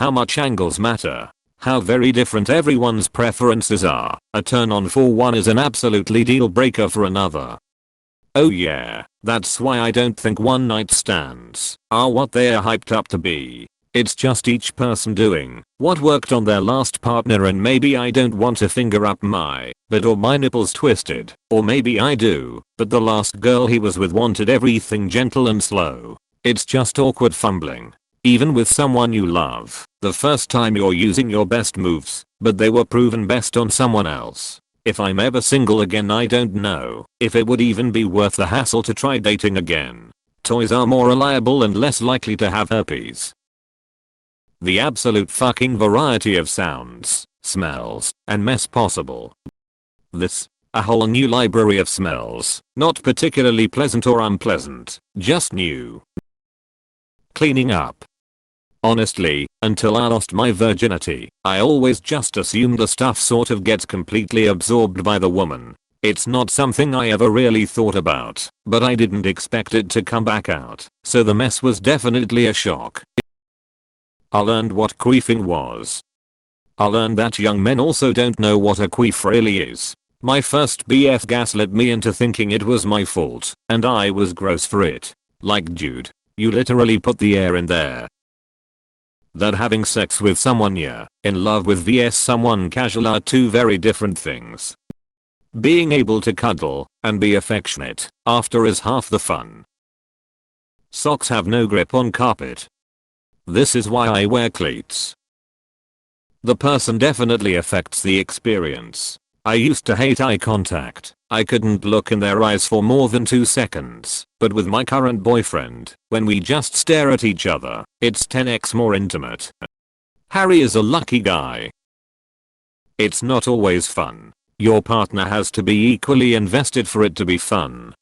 how much angles matter, how very different everyone's preferences are. A turn on for one is an absolutely deal breaker for another. Oh yeah, that's why I don't think one night stands are what they are hyped up to be. It's just each person doing what worked on their last partner, and maybe I don't want to finger up my butt or my nipples twisted, or maybe I do, but the last girl he was with wanted everything gentle and slow. It's just awkward fumbling. Even with someone you love, the first time you're using your best moves, but they were proven best on someone else. If I'm ever single again, I don't know if it would even be worth the hassle to try dating again. Toys are more reliable and less likely to have herpes. The absolute fucking variety of sounds, smells, and mess possible. This, a whole new library of smells, not particularly pleasant or unpleasant, just new. Cleaning up. Honestly, until I lost my virginity, I always just assumed the stuff sort of gets completely absorbed by the woman. It's not something I ever really thought about, but I didn't expect it to come back out, so the mess was definitely a shock. I learned what queefing was. I learned that young men also don't know what a queef really is. My first BF gaslit me into thinking it was my fault, and I was gross for it. Like, dude, you literally put the air in there. That having sex with someone you're in love with vs someone casual are two very different things. Being able to cuddle and be affectionate after is half the fun. Socks have no grip on carpet. This is why I wear cleats. The person definitely affects the experience. I used to hate eye contact. I couldn't look in their eyes for more than 2 seconds, but with my current boyfriend, when we just stare at each other, it's 10x more intimate. Harry is a lucky guy. It's not always fun. Your partner has to be equally invested for it to be fun.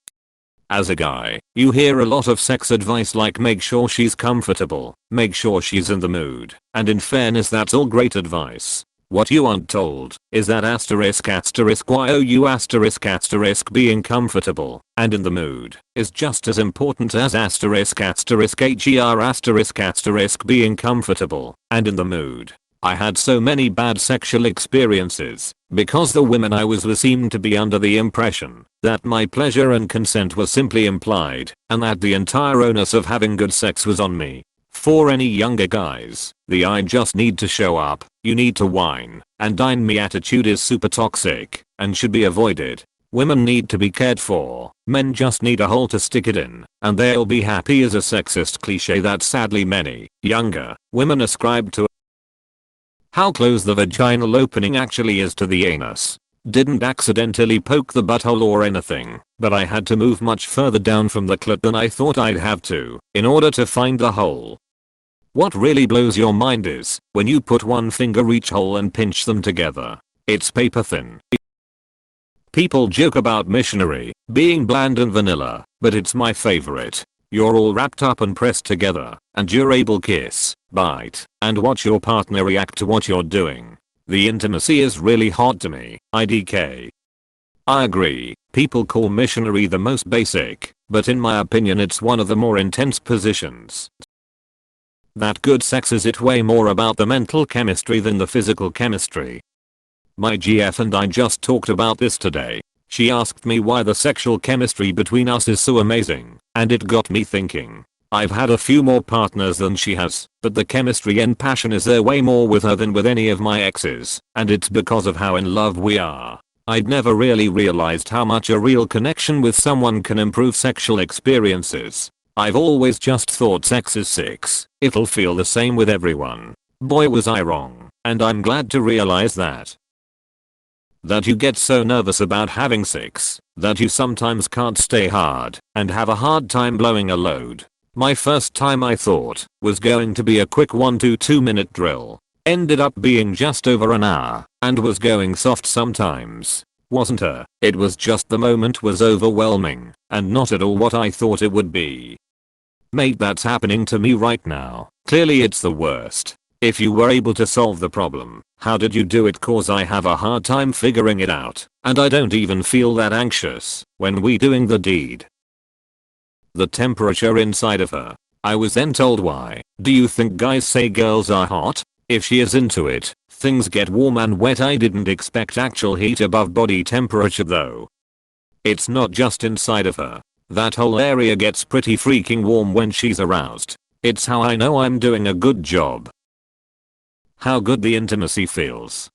As a guy, you hear a lot of sex advice like make sure she's comfortable, make sure she's in the mood, and in fairness that's all great advice. What you aren't told is that **YOU**** being comfortable and in the mood is just as important as **HER** being comfortable and in the mood. I had so many bad sexual experiences because the women I was with seemed to be under the impression that my pleasure and consent were simply implied and that the entire onus of having good sex was on me. For any younger guys, the "I just need to show up, you need to whine and dine me" attitude is super toxic and should be avoided. Women need to be cared for, men just need a hole to stick it in, and they'll be happy is a sexist cliche that sadly many younger women ascribe to. How close the vaginal opening actually is to the anus. Didn't accidentally poke the butthole or anything, but I had to move much further down from the clit than I thought I'd have to in order to find the hole. What really blows your mind is when you put one finger each hole and pinch them together. It's paper thin. People joke about missionary being bland and vanilla, but it's my favorite. You're all wrapped up and pressed together, and you're able kiss, bite, and watch your partner react to what you're doing. The intimacy is really hot to me, IDK. I agree, people call missionary the most basic, but in my opinion it's one of the more intense positions. That good sex is it way more about the mental chemistry than the physical chemistry. My GF and I just talked about this today. She asked me why the sexual chemistry between us is so amazing, and it got me thinking. I've had a few more partners than she has, but the chemistry and passion is there way more with her than with any of my exes, and it's because of how in love we are. I'd never really realized how much a real connection with someone can improve sexual experiences. I've always just thought sex is sex, it'll feel the same with everyone. Boy was I wrong, and I'm glad to realize that. That you get so nervous about having sex, that you sometimes can't stay hard, and have a hard time blowing a load. My first time I thought was going to be a quick 1 to 2 minute drill. Ended up being just over an hour, and was going soft sometimes. Wasn't her, it was just the moment was overwhelming, and not at all what I thought it would be. Mate, that's happening to me right now. Clearly it's the worst. If you were able to solve the problem, how did you do it? Cause I have a hard time figuring it out, and I don't even feel that anxious when we doing the deed. The temperature inside of her. I was then told why. Do you think guys say girls are hot? If she is into it, things get warm and wet. I didn't expect actual heat above body temperature though. It's not just inside of her. That whole area gets pretty freaking warm when she's aroused. It's how I know I'm doing a good job. How good the intimacy feels.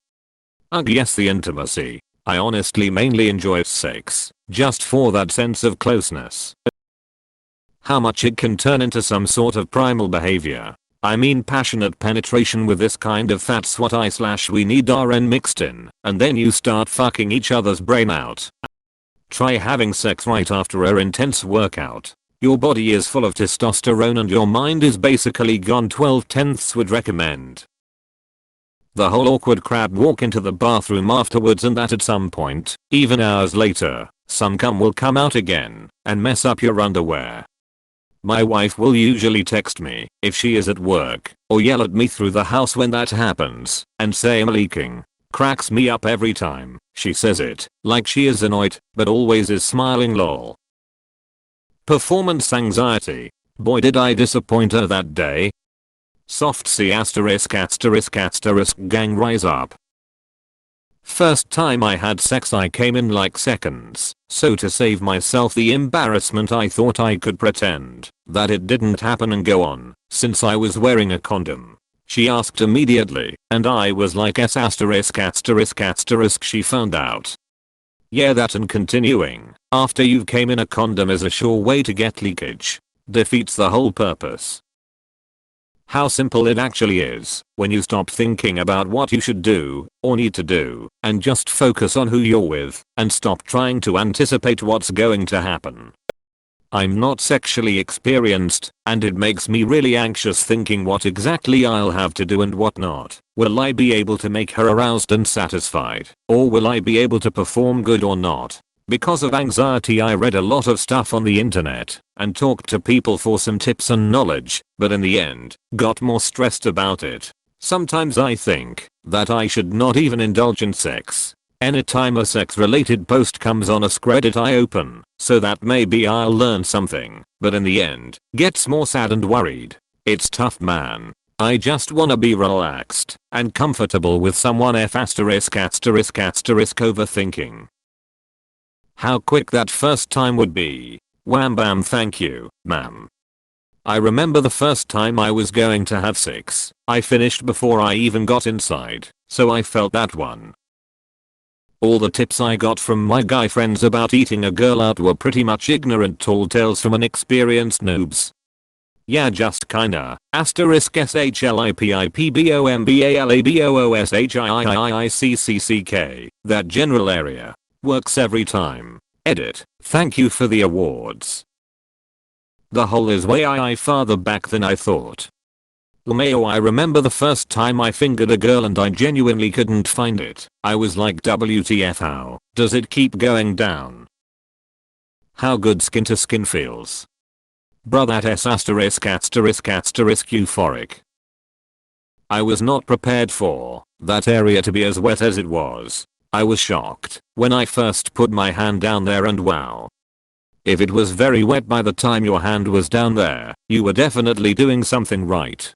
Ugh, yes, the intimacy. I honestly mainly enjoy sex, just for that sense of closeness. How much it can turn into some sort of primal behavior. I mean passionate penetration with this kind of that's what we need RN mixed in, and then you start fucking each other's brain out. Try having sex right after an intense workout. Your body is full of testosterone and your mind is basically gone. 12/10 would recommend. The whole awkward crab walk into the bathroom afterwards and that at some point, even hours later, some cum will come out again and mess up your underwear. My wife will usually text me if she is at work or yell at me through the house when that happens and say I'm leaking. Cracks me up every time. She says it like she is annoyed but always is smiling lol. Performance anxiety. Boy did I disappoint her that day. Soft C asterisk gang rise up. First time I had sex I came in like seconds, so to save myself the embarrassment I thought I could pretend that it didn't happen and go on, since I was wearing a condom. She asked immediately, and I was like S asterisk. She found out. Yeah, that and continuing after you've came in a condom is a sure way to get leakage. Defeats the whole purpose. How simple it actually is when you stop thinking about what you should do or need to do and just focus on who you're with and stop trying to anticipate what's going to happen. I'm not sexually experienced and it makes me really anxious thinking what exactly I'll have to do and what not. Will I be able to make her aroused and satisfied, or will I be able to perform good or not? Because of anxiety I read a lot of stuff on the internet and talked to people for some tips and knowledge, but in the end, got more stressed about it. Sometimes I think that I should not even indulge in sex. Anytime a sex related post comes on AskReddit I open, so that maybe I'll learn something, but in the end, gets more sad and worried. It's tough, man. I just wanna be relaxed and comfortable with someone. Overthinking. How quick that first time would be. Wham bam, thank you, ma'am. I remember the first time I was going to have sex, I finished before I even got inside, so I felt that one. All the tips I got from my guy friends about eating a girl out were pretty much ignorant tall tales from inexperienced noobs. Yeah, just kinda. *SHLIPIPBOMBALABOOSHIIICCK. That general area. Works every time. Edit. Thank you for the awards. The hole is way farther back than I thought. LMAO, I remember the first time I fingered a girl and I genuinely couldn't find it. I was like, WTF, how does it keep going down? How good skin to skin feels. Bruh, that S euphoric. I was not prepared for that area to be as wet as it was. I was shocked when I first put my hand down there and wow. If it was very wet by the time your hand was down there, you were definitely doing something right.